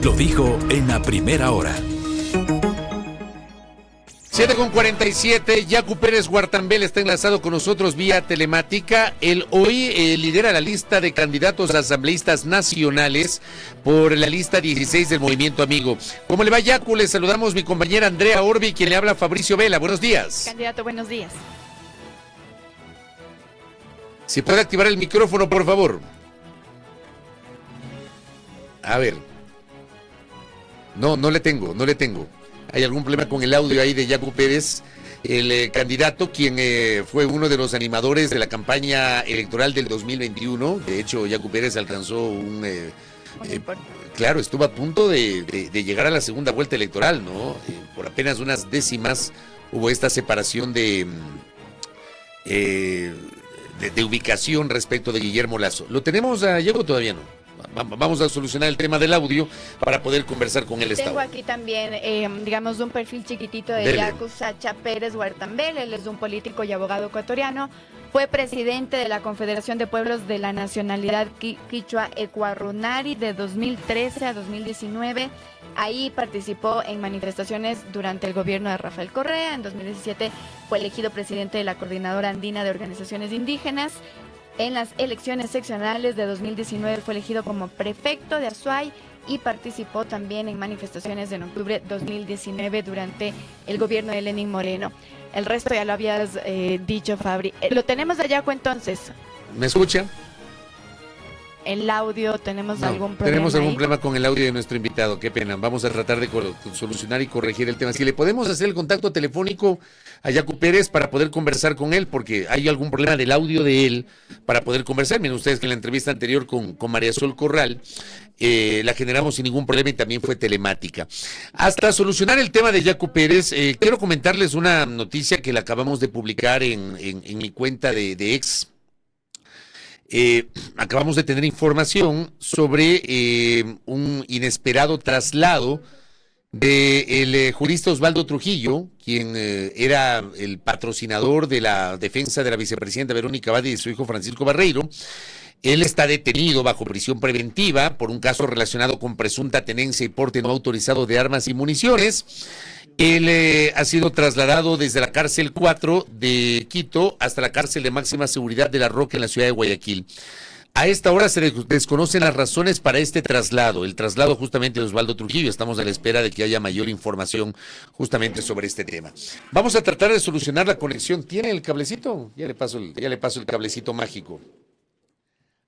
Lo dijo en la primera hora. 7:47, Yacu Pérez Huartambel está enlazado con nosotros vía telemática. Él hoy lidera la lista de candidatos asambleístas nacionales por la lista 16 del Movimiento Amigo. ¿Cómo le va, Yacu? Le saludamos mi compañera Andrea Orbi, quien le habla Fabricio Vela. Buenos días. Candidato, buenos días. Si puede activar el micrófono, por favor. A ver. No le tengo. Hay algún problema con el audio ahí de Yacu Pérez, el candidato, quien fue uno de los animadores de la campaña electoral del 2021. De hecho, Yacu Pérez alcanzó claro, estuvo a punto de llegar a la segunda vuelta electoral, ¿no? Por apenas unas décimas hubo esta separación de ubicación respecto de Guillermo Lasso. ¿Lo tenemos a Yacu? Todavía no. Vamos a solucionar el tema del audio para poder conversar con él. Tengo aquí también, digamos, un perfil chiquitito de Yacu Sacha Pérez Huartambel. Él es un político y abogado ecuatoriano. Fue presidente de la Confederación de Pueblos de la Nacionalidad Quichua Ecuarunari de 2013 a 2019. Ahí participó en manifestaciones durante el gobierno de Rafael Correa. En 2017 fue elegido presidente de la Coordinadora Andina de Organizaciones Indígenas. En las elecciones seccionales de 2019 fue elegido como prefecto de Azuay y participó también en manifestaciones en octubre de 2019 durante el gobierno de Lenín Moreno. El resto ya lo habías dicho, Fabri. ¿Lo tenemos de Yacu entonces? ¿Me escucha? El audio, ¿tenemos algún problema? Tenemos algún ahí? problema con el audio de nuestro invitado, qué pena. Vamos a tratar de solucionar y corregir el tema. Si le podemos hacer el contacto telefónico a Yacu Pérez para poder conversar con él, porque hay algún problema del audio de él para poder conversar. Miren ustedes que en la entrevista anterior con María Sol Corral la generamos sin ningún problema y también fue telemática. Hasta solucionar el tema de Yacu Pérez, quiero comentarles una noticia que la acabamos de publicar en mi cuenta de X. Acabamos de tener información sobre un inesperado traslado del jurista Osvaldo Trujillo, quien era el patrocinador de la defensa de la vicepresidenta Verónica Abad y de su hijo Francisco Barreiro. Él está detenido bajo prisión preventiva por un caso relacionado con presunta tenencia y porte no autorizado de armas y municiones. Él ha sido trasladado desde la cárcel 4 de Quito hasta la cárcel de máxima seguridad de La Roca en la ciudad de Guayaquil. A esta hora se desconocen las razones para este traslado, el traslado justamente de Osvaldo Trujillo. Estamos a la espera de que haya mayor información justamente sobre este tema. Vamos a tratar de solucionar la conexión. ¿Tiene el cablecito? Ya le paso el cablecito mágico.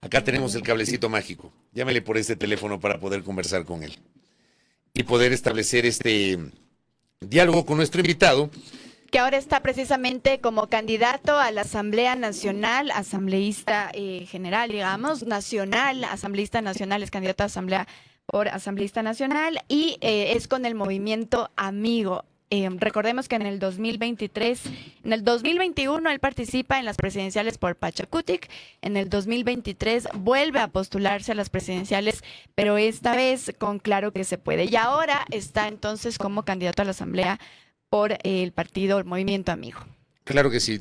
Acá tenemos el cablecito mágico. Llámele por este teléfono para poder conversar con él y poder establecer este diálogo con nuestro invitado, que ahora está precisamente como candidato a la Asamblea Nacional, asambleísta general, digamos, nacional, asambleísta nacional, es candidato a asamblea por asambleísta nacional y es con el Movimiento Amigo. Recordemos que en el 2021 él participa en las presidenciales por Pachacutic, en el 2023 vuelve a postularse a las presidenciales, pero esta vez con Claro que se puede. Y ahora está entonces como candidato a la asamblea por el partido el Movimiento Amigo. Claro que sí,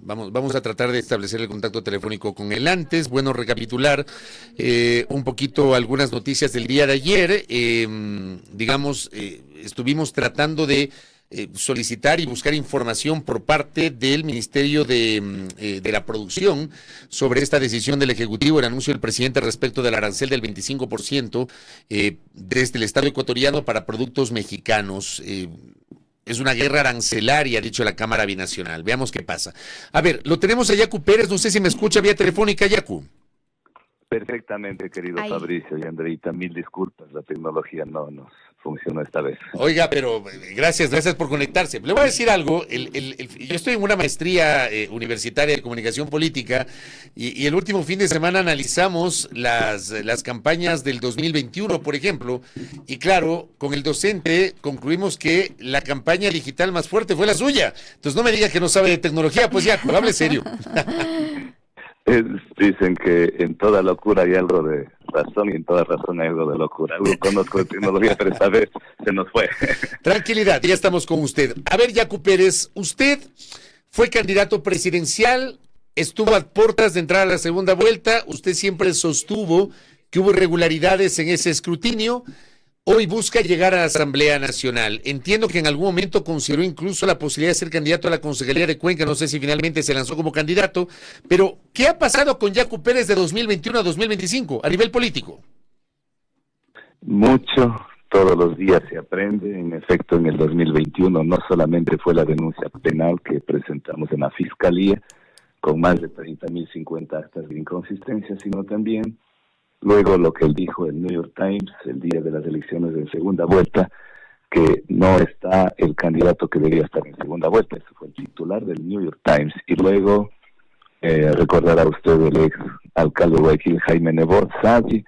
vamos a tratar de establecer el contacto telefónico con él antes. Bueno, recapitular un poquito algunas noticias del día de ayer. Estuvimos tratando de solicitar y buscar información por parte del Ministerio de la Producción sobre esta decisión del Ejecutivo, el anuncio del presidente respecto del arancel del 25% desde el Estado ecuatoriano para productos mexicanos. Es una guerra arancelaria, ha dicho la Cámara Binacional. Veamos qué pasa. A ver, lo tenemos a Yacu Pérez, no sé si me escucha vía telefónica, Yacu. Perfectamente, querido Fabricio y Andreita, mil disculpas, la tecnología no nos funcionó esta vez. Oiga, pero gracias por conectarse. Le voy a decir algo, yo estoy en una maestría universitaria de comunicación política y el último fin de semana analizamos las campañas del 2021, por ejemplo, y claro, con el docente concluimos que la campaña digital más fuerte fue la suya. Entonces no me diga que no sabe de tecnología, pues ya, hable serio. Dicen que en toda locura hay algo de razón y en toda razón hay algo de locura. Algo conozco de tecnología, pero esta vez se nos fue. Tranquilidad, ya estamos con usted. A ver, Yacu Pérez, usted fue candidato presidencial, estuvo a puertas de entrar a la segunda vuelta, usted siempre sostuvo que hubo irregularidades en ese escrutinio. hoy busca llegar a la Asamblea Nacional. Entiendo que en algún momento consideró incluso la posibilidad de ser candidato a la Concejalía de Cuenca, no sé si finalmente se lanzó como candidato, pero ¿qué ha pasado con Yacu Pérez de 2021 a 2025 a nivel político? Mucho, todos los días se aprende. En efecto, en el 2021 no solamente fue la denuncia penal que presentamos en la Fiscalía, con más de 30.050 actas de inconsistencia, sino también luego lo que él dijo el New York Times el día de las elecciones de segunda vuelta, que no está el candidato que debería estar en segunda vuelta. Eso fue el titular del New York Times. Y luego recordará usted el ex alcalde de Guayaquil, Jaime Nebot Sadi,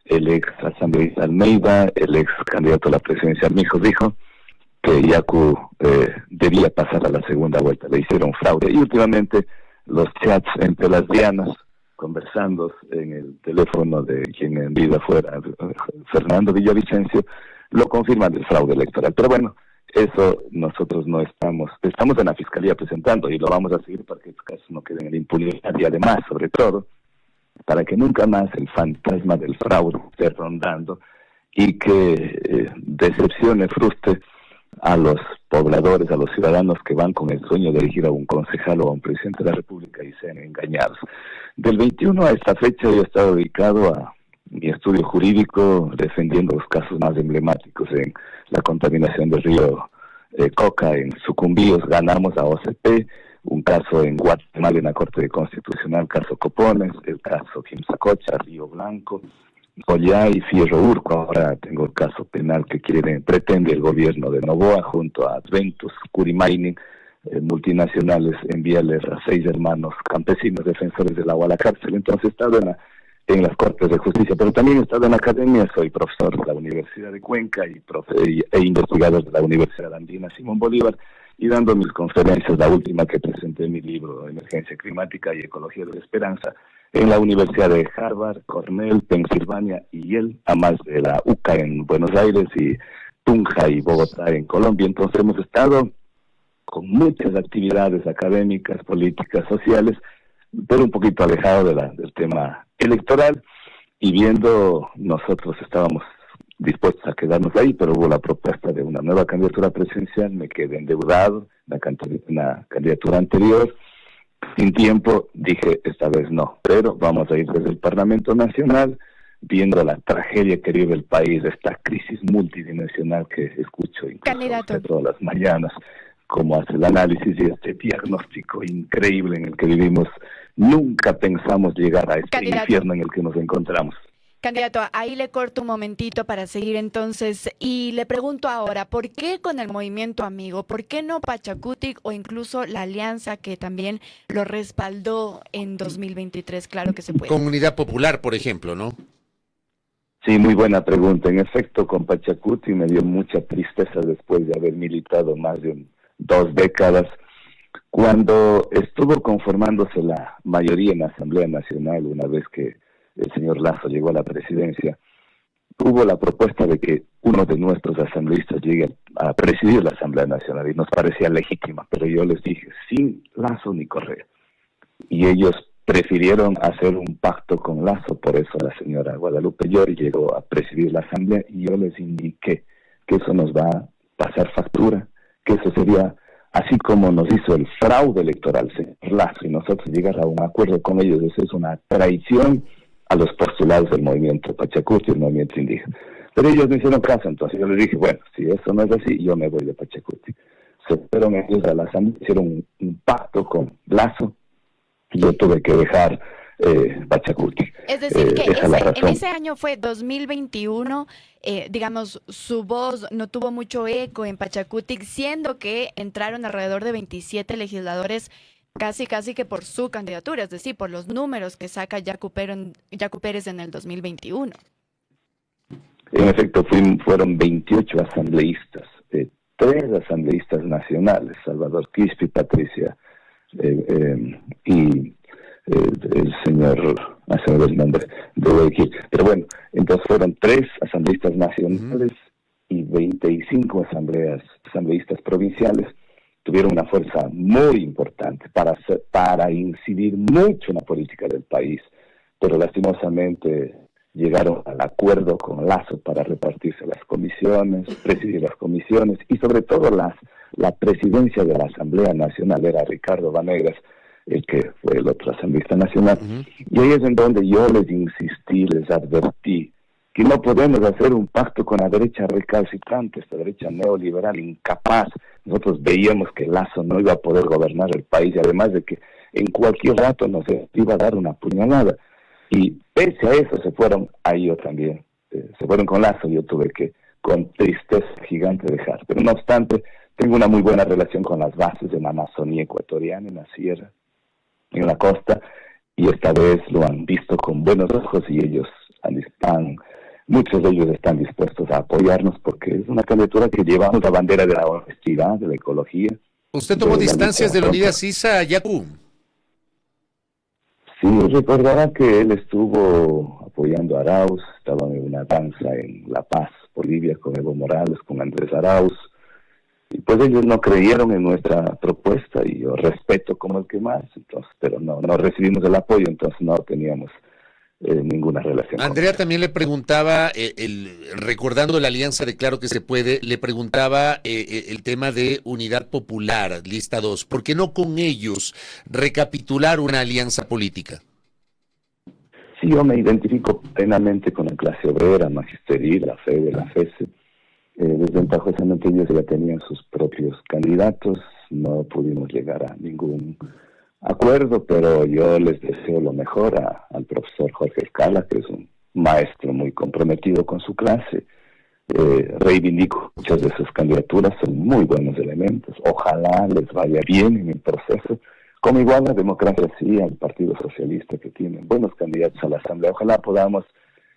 el ex asambleísta Almeida, el ex candidato a la presidencia Armijos, dijo que Yacu debía pasar a la segunda vuelta. Le hicieron fraude. Y últimamente los chats entre las dianas, conversando en el teléfono de quien en vida fuera Fernando Villavicencio, lo confirman del fraude electoral. Pero bueno, eso nosotros no estamos en la Fiscalía presentando, y lo vamos a seguir para que estos casos no queden en la impunidad, y además, sobre todo, para que nunca más el fantasma del fraude esté rondando y que decepcione, frustre a los pobladores, a los ciudadanos que van con el sueño de elegir a un concejal o a un presidente de la República y sean engañados. Del 21 a esta fecha yo he estado dedicado a mi estudio jurídico, defendiendo los casos más emblemáticos en la contaminación del río Coca, en Sucumbíos. Ganamos a OCP, un caso en Guatemala en la Corte Constitucional, caso Copones, el caso Quimsacocha, Río Blanco, Ollá y Fierro Urco. Ahora tengo el caso penal que pretende el gobierno de Noboa junto a Adventus, Curimaini, multinacionales, enviarles a 6 hermanos campesinos defensores del agua a la cárcel. Entonces he estado en las Cortes de Justicia, pero también he estado en la academia. Soy profesor de la Universidad de Cuenca e investigador de la Universidad Andina Simón Bolívar, y dando mis conferencias, la última que presenté en mi libro Emergencia Climática y Ecología de la Esperanza, en la Universidad de Harvard, Cornell, Pensilvania y Yale, además de la UCA en Buenos Aires y Tunja y Bogotá en Colombia. Entonces hemos estado con muchas actividades académicas, políticas, sociales, pero un poquito alejado del tema electoral, y viendo, nosotros estábamos dispuestos a quedarnos ahí, pero hubo la propuesta de una nueva candidatura presidencial, me quedé endeudado, una candidatura anterior, sin tiempo, dije esta vez no, pero vamos a ir desde el Parlamento Nacional, viendo la tragedia que vive el país, esta crisis multidimensional que escucho incluso todas las mañanas, como hace el análisis y este diagnóstico increíble en el que vivimos. Nunca pensamos llegar a este infierno en el que nos encontramos. Candidato, ahí le corto un momentito para seguir entonces y le pregunto ahora, ¿por qué con el Movimiento Amigo? ¿Por qué no Pachacutic o incluso la alianza que también lo respaldó en 2023? Claro que se puede. Con Unidad Popular, por ejemplo, ¿no? Sí, muy buena pregunta. En efecto, con Pachacutic me dio mucha tristeza después de haber militado más de 2 décadas. Cuando estuvo conformándose la mayoría en la Asamblea Nacional, una vez que el señor Lasso llegó a la presidencia, hubo la propuesta de que uno de nuestros asambleístas llegue a presidir la Asamblea Nacional, y nos parecía legítima, pero yo les dije, sin Lasso ni Correa. Y ellos prefirieron hacer un pacto con Lasso, por eso la señora Guadalupe Llori llegó a presidir la Asamblea, y yo les indiqué que eso nos va a pasar factura, que eso sería, así como nos hizo el fraude electoral, señor Lasso, y nosotros llegar a un acuerdo con ellos, eso es una traición a los postulados del movimiento Pachacuti y el movimiento indígena. Pero ellos me hicieron caso, entonces yo les dije, bueno, si eso no es así, yo me voy de Pachacuti. Se fueron ellos a la Asamblea, hicieron un pacto con Lasso, y yo tuve que dejar Pachacuti. Es decir, que en ese año fue 2021, digamos, su voz no tuvo mucho eco en Pachacuti, siendo que entraron alrededor de 27 legisladores casi que por su candidatura, es decir, por los números que saca Yacu Pérez en el 2021. En efecto, fueron 28 asambleístas, 3 asambleístas nacionales, Salvador Quispe, Patricia y el señor, hace el nombre de Guayaquil. Pero bueno, entonces fueron 3 asambleístas nacionales y 25 asambleístas provinciales. Tuvieron una fuerza muy importante para incidir mucho en la política del país, pero lastimosamente llegaron al acuerdo con Lasso para repartirse las comisiones, presidir las comisiones y sobre todo la presidencia de la Asamblea Nacional era Ricardo Vanegas, el que fue el otro asambleísta nacional. Y ahí es en donde yo les insistí, les advertí que no podemos hacer un pacto con la derecha recalcitrante, esta derecha neoliberal incapaz. Nosotros veíamos que Lasso no iba a poder gobernar el país y además de que en cualquier rato nos iba a dar una puñalada. Y pese a eso se fueron, ahí yo también, se fueron con Lasso, yo tuve que con tristeza gigante dejar. Pero no obstante, tengo una muy buena relación con las bases de la Amazonía ecuatoriana, en la sierra, en la costa, y esta vez lo han visto con buenos ojos y ellos muchos de ellos están dispuestos a apoyarnos porque es una candidatura que llevamos la bandera de la honestidad, de la ecología. ¿Usted tomó distancias de Leonidas Issa, Yacu? Sí, recordará que él estuvo apoyando a Arauz, estaba en una danza en La Paz, Bolivia, con Evo Morales, con Andrés Arauz, y pues ellos no creyeron en nuestra propuesta y yo respeto como el que más, entonces, pero no recibimos el apoyo, entonces no teníamos ninguna relación. Andrea también le preguntaba, recordando la alianza de Claro que se puede, le preguntaba el tema de Unidad Popular, lista 2. ¿Por qué no con ellos recapitular una alianza política? Sí, yo me identifico plenamente con la clase obrera, magisteril, la FEDE, la FESE. Desventajosamente ellos ya tenían sus propios candidatos, no pudimos llegar a ningún acuerdo, pero yo les deseo lo mejor al profesor Jorge Escala, que es un maestro muy comprometido con su clase. Reivindico muchas de sus candidaturas, son muy buenos elementos, ojalá les vaya bien en el proceso, como igual la democracia sí al Partido Socialista, que tienen buenos candidatos a la Asamblea. Ojalá podamos,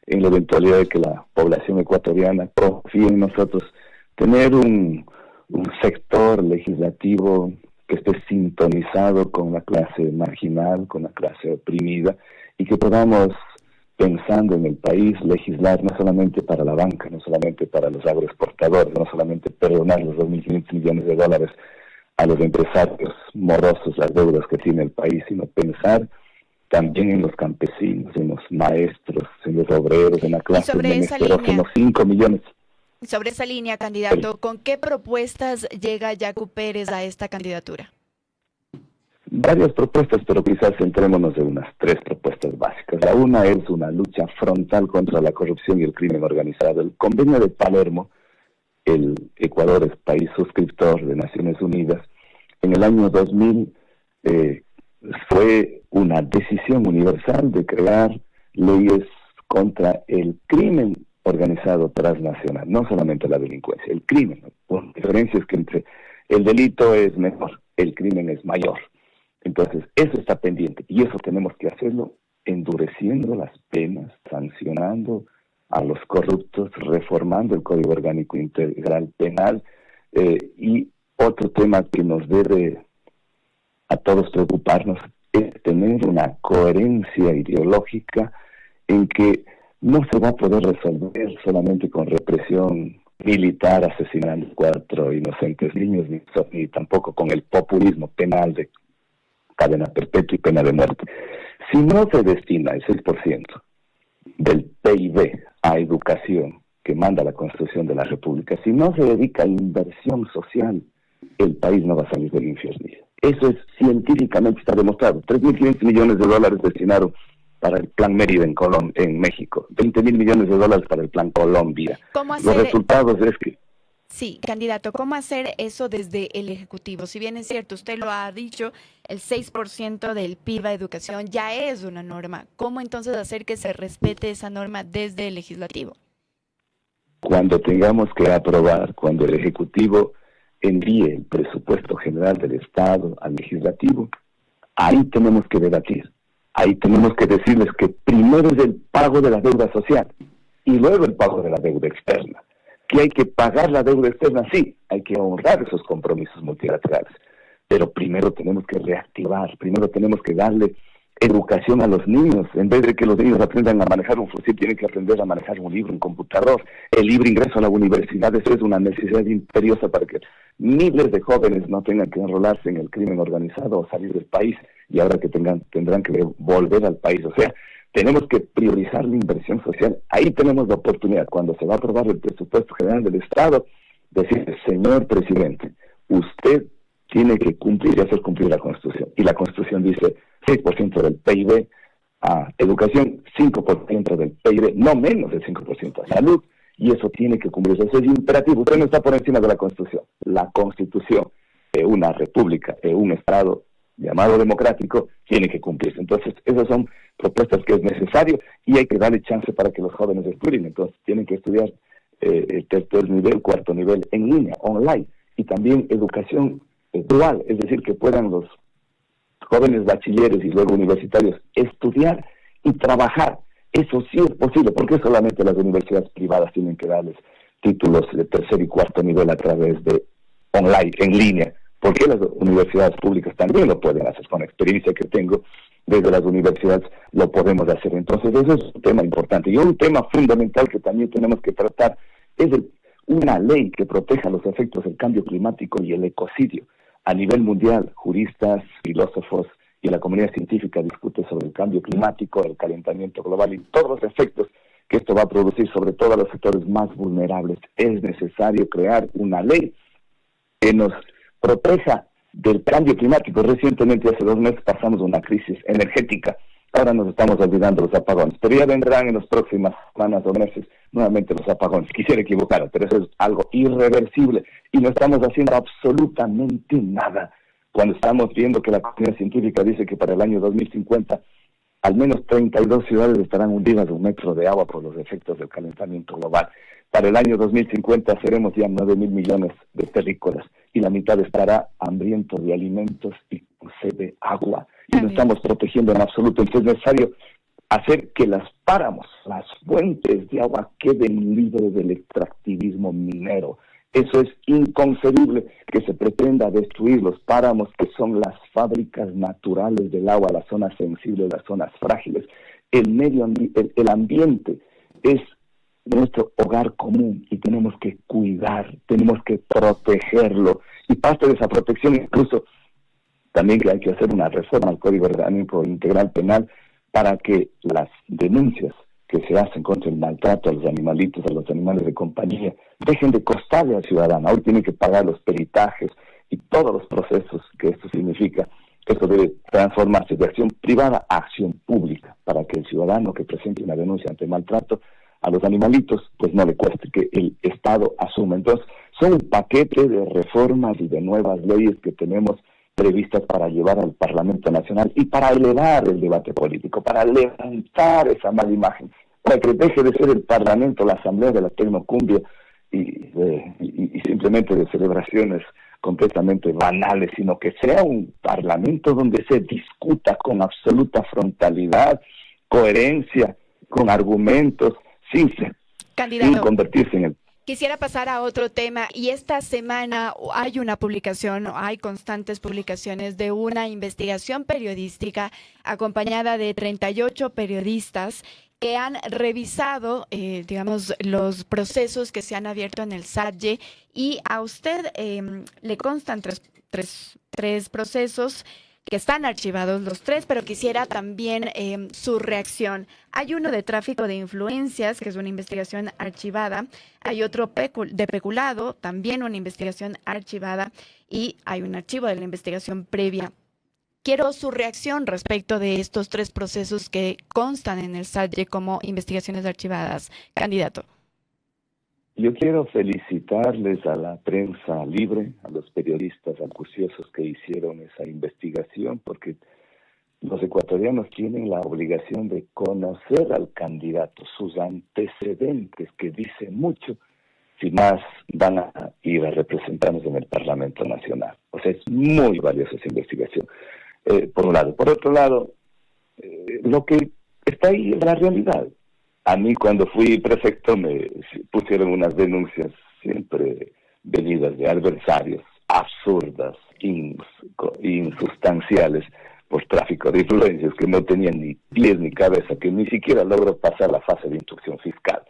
en la eventualidad de que la población ecuatoriana confíe en nosotros, tener un sector legislativo que esté sintonizado con la clase marginal, con la clase oprimida, y que podamos, pensando en el país, legislar no solamente para la banca, no solamente para los agroexportadores, no solamente perdonar los 2.500 millones de dólares a los empresarios morosos, las deudas que tiene el país, sino pensar también en los campesinos, en los maestros, en los obreros, en la clase menesterosa, en los 5 millones. Sobre esa línea, candidato, ¿con qué propuestas llega Yacu Pérez a esta candidatura? Varias propuestas, pero quizás centrémonos en unas 3 propuestas básicas. La una es una lucha frontal contra la corrupción y el crimen organizado. El convenio de Palermo, el Ecuador es país suscriptor de Naciones Unidas, en el año 2000 fue una decisión universal de crear leyes contra el crimen organizado transnacional, no solamente la delincuencia, el crimen. La diferencia es que entre el delito es menor, el crimen es mayor. Entonces, eso está pendiente y eso tenemos que hacerlo endureciendo las penas, sancionando a los corruptos, reformando el Código Orgánico Integral Penal y otro tema que nos debe a todos preocuparnos es tener una coherencia ideológica en que no se va a poder resolver solamente con represión militar, asesinando 4 inocentes niños, ni tampoco con el populismo penal de cadena perpetua y pena de muerte. Si no se destina el 6% del PIB a educación que manda la Constitución de la República, si no se dedica a inversión social, el país no va a salir del infierno. Eso es científicamente está demostrado. 3.500 millones de dólares destinaron para el Plan Mérida en México, 20.000 millones de dólares para el Plan Colombia. Los resultados es que... Sí, candidato, ¿cómo hacer eso desde el Ejecutivo? Si bien es cierto, usted lo ha dicho, el 6% del PIB a educación ya es una norma. ¿Cómo entonces hacer que se respete esa norma desde el Legislativo? Cuando tengamos que aprobar, cuando el Ejecutivo envíe el presupuesto general del Estado al Legislativo, ahí tenemos que debatir. Ahí tenemos que decirles que primero es el pago de la deuda social y luego el pago de la deuda externa. Que hay que pagar la deuda externa, sí, hay que honrar esos compromisos multilaterales, pero primero tenemos que reactivar, primero tenemos que darle educación a los niños. En vez de que los niños aprendan a manejar un fusil, tienen que aprender a manejar un libro, un computador. El libre ingreso a la universidad, eso es una necesidad imperiosa para que miles de jóvenes no tengan que enrolarse en el crimen organizado o salir del país, y ahora que tendrán que volver al país. O sea, tenemos que priorizar la inversión social. Ahí tenemos la oportunidad, cuando se va a aprobar el presupuesto general del Estado, decir, señor presidente, usted tiene que cumplir y hacer cumplir la Constitución. Y la Constitución dice 6% del PIB a educación, 5% del PIB, no menos del 5% a salud, y eso tiene que cumplirse. Eso es imperativo. Usted no está por encima de la Constitución. La Constitución de una república, de un Estado llamado democrático, tiene que cumplirse. Entonces, esas son propuestas que es necesario y hay que darle chance para que los jóvenes estudien. Entonces, tienen que estudiar el tercer nivel, cuarto nivel, en línea, online, y también educación dual, es decir, que puedan los jóvenes bachilleres y luego universitarios estudiar y trabajar. Eso sí es posible, porque solamente las universidades privadas tienen que darles títulos de tercer y cuarto nivel a través de online, en línea, porque las universidades públicas también lo pueden hacer. Con la experiencia que tengo desde las universidades lo podemos hacer. Entonces, eso es un tema importante. Y un tema fundamental que también tenemos que tratar es una ley que proteja los efectos del cambio climático y el ecocidio. A nivel mundial, juristas, filósofos y la comunidad científica discuten sobre el cambio climático, el calentamiento global y todos los efectos que esto va a producir sobre todo a los sectores más vulnerables. Es necesario crear una ley que nos proteja del cambio climático. Recientemente, hace 2 meses, pasamos una crisis energética. Ahora nos estamos olvidando los apagones, pero ya vendrán en las próximas semanas o meses nuevamente los apagones. Quisiera equivocar, pero eso es algo irreversible y no estamos haciendo absolutamente nada. Cuando estamos viendo que la comunidad científica dice que para el año 2050 al menos 32 ciudades estarán hundidas de 1 metro de agua por los efectos del calentamiento global. Para el año 2050 seremos ya 9.000 millones de terrícolas y la mitad estará hambriento de alimentos y con sed de agua. Y no estamos protegiendo en absoluto. Entonces es necesario hacer que las páramos, las fuentes de agua queden libres del extractivismo minero. Eso es inconcebible, que se pretenda destruir los páramos, que son las fábricas naturales del agua, las zonas sensibles, las zonas frágiles. El ambiente es nuestro hogar común y tenemos que cuidar, tenemos que protegerlo. Y parte de esa protección incluso también que hay que hacer una reforma al Código Orgánico Integral Penal para que las denuncias que se hacen contra el maltrato a los animalitos, a los animales de compañía, dejen de costarle al ciudadano. Ahora tienen que pagar los peritajes y todos los procesos que esto significa. Esto debe transformarse de acción privada a acción pública para que el ciudadano que presente una denuncia ante maltrato a los animalitos, pues no le cueste, que el Estado asuma. Entonces, son un paquete de reformas y de nuevas leyes que tenemos previstas para llevar al Parlamento Nacional y para elevar el debate político, para levantar esa mala imagen, para que deje de ser el Parlamento, la Asamblea de la Tecnocumbia y simplemente de celebraciones completamente banales, sino que sea un Parlamento donde se discuta con absoluta frontalidad, coherencia, con argumentos, sin convertirse en el... Quisiera pasar a otro tema y esta semana hay una publicación, hay constantes publicaciones de una investigación periodística acompañada de 38 periodistas que han revisado, digamos, los procesos que se han abierto en el SADCE y a usted le constan tres procesos que están archivados los 3, pero quisiera también su reacción. Hay uno de tráfico de influencias, que es una investigación archivada. Hay otro de peculado, también una investigación archivada. Y hay un archivo de la investigación previa. Quiero su reacción respecto de estos 3 procesos que constan en el SADCE como investigaciones archivadas. Candidato. Yo quiero felicitarles a la prensa libre, a los periodistas acuciosos que hicieron esa investigación, porque los ecuatorianos tienen la obligación de conocer al candidato, sus antecedentes, que dicen mucho, si más van a ir a representarnos en el Parlamento Nacional. O sea, es muy valiosa esa investigación, por un lado. Por otro lado, lo que está ahí es la realidad. A mí cuando fui prefecto me pusieron unas denuncias siempre venidas de adversarios, absurdas, insustanciales, por tráfico de influencias que no tenían ni pies ni cabeza, que ni siquiera logró pasar la fase de instrucción fiscal,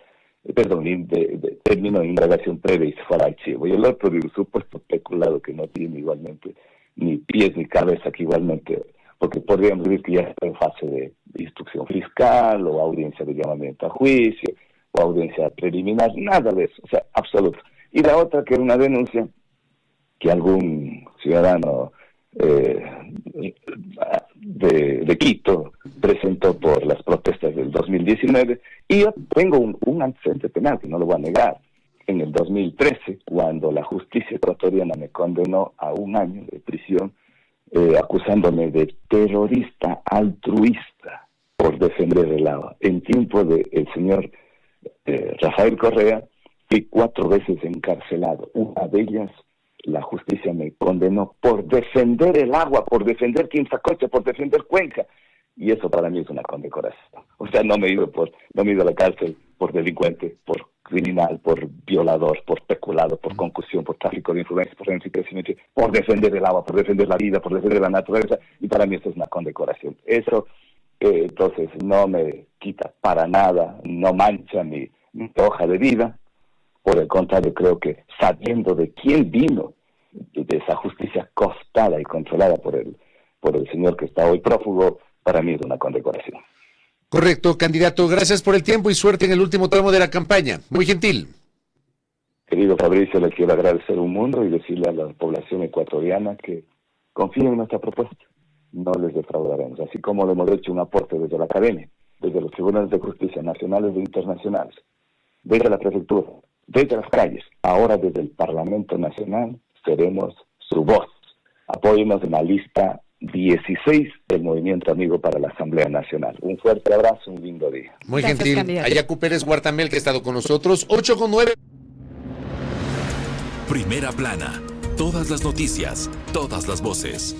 de término de indagación previa y se fue al archivo. Y el otro de un supuesto peculado que no tiene igualmente ni pies ni cabeza, que igualmente porque podríamos decir que ya está en fase de instrucción fiscal o audiencia de llamamiento a juicio o audiencia preliminar, nada de eso, o sea, absoluto. Y la otra, que era una denuncia que algún ciudadano de Quito presentó por las protestas del 2019, y yo tengo un antecedente penal que no lo voy a negar. En el 2013, cuando la justicia ecuatoriana me condenó a 1 año de prisión, acusándome de terrorista altruista por defender el agua. En tiempo del señor Rafael Correa, fui 4 veces encarcelado. Una de ellas, la justicia me condenó por defender el agua, por defender Quinzacocha, por defender Cuenca. Y eso para mí es una condecoración. O sea, no me he ido a la cárcel por delincuente, por criminal, por violador, por peculado, por concusión, por tráfico de influencias, por enriquecimiento, por defender el agua, por defender la vida, por defender la naturaleza. Y para mí eso es una condecoración. Eso, entonces, no me quita para nada, no mancha mi hoja de vida. Por el contrario, creo que sabiendo de quién vino de esa justicia cooptada y controlada por el señor que está hoy prófugo, para mí es una condecoración. Correcto, candidato. Gracias por el tiempo y suerte en el último tramo de la campaña. Muy gentil. Querido Fabricio, le quiero agradecer un mundo y decirle a la población ecuatoriana que confíen en nuestra propuesta. No les defraudaremos. Así como le hemos hecho un aporte desde la academia, desde los tribunales de justicia nacionales e internacionales, desde la prefectura, desde las calles, ahora desde el Parlamento Nacional, seremos su voz. Apóyenos en la lista 16 del Movimiento Amigo para la Asamblea Nacional. Un fuerte abrazo, un lindo día. Muy Gracias, gentil. candidato. Ayacu Pérez Guartamel, que ha estado con nosotros. 8:09. Primera plana. Todas las noticias, todas las voces.